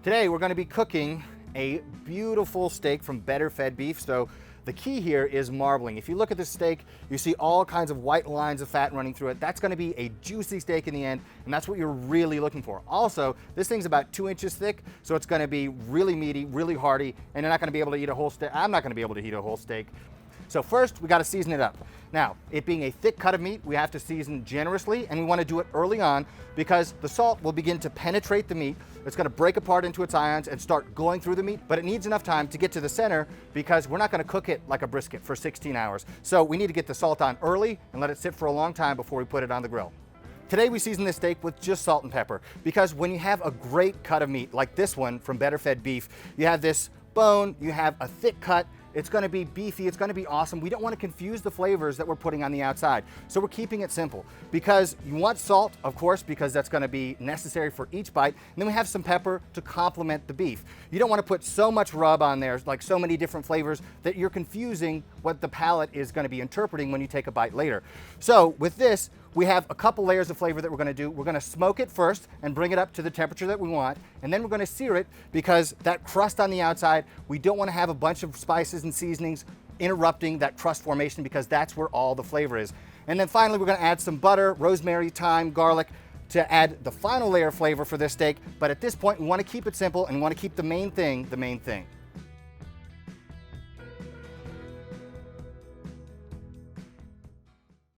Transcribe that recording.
Today we're going to be cooking a beautiful steak from BetterFed Beef. So the key here is marbling. If you look at this steak, you see all kinds of white lines of fat running through it. That's going to be a juicy steak in the end, and that's what you're really looking for. Also, this thing's about 2 inches thick, so it's going to be really meaty, really hearty, and you're not going to be able to eat a whole steak. I'm not going to be able to eat a whole steak. So first, we got to season it up. Now, it being a thick cut of meat, we have to season generously, and we want to do it early on because the salt will begin to penetrate the meat. It's going to break apart into its ions and start going through the meat, but it needs enough time to get to the center because we're not going to cook it like a brisket for 16 hours. So we need to get the salt on early and let it sit for a long time before we put it on the grill. Today we season this steak with just salt and pepper because when you have a great cut of meat like this one from BetterFed Beef, you have this bone, you have a thick cut, it's going to be beefy, it's going to be awesome. We don't want to confuse the flavors that we're putting on the outside. So we're keeping it simple because you want salt, of course, because that's going to be necessary for each bite. And then we have some pepper to complement the beef. You don't want to put so much rub on there, like so many different flavors, that you're confusing what the palate is going to be interpreting when you take a bite later. So with this, we have a couple layers of flavor that we're going to do. We're going to smoke it first and bring it up to the temperature that we want, and then we're going to sear it because that crust on the outside, we don't want to have a bunch of spices and seasonings interrupting that crust formation because that's where all the flavor is. And then finally, we're going to add some butter, rosemary, thyme, garlic to add the final layer of flavor for this steak. But at this point, we want to keep it simple and we want to keep the main thing the main thing.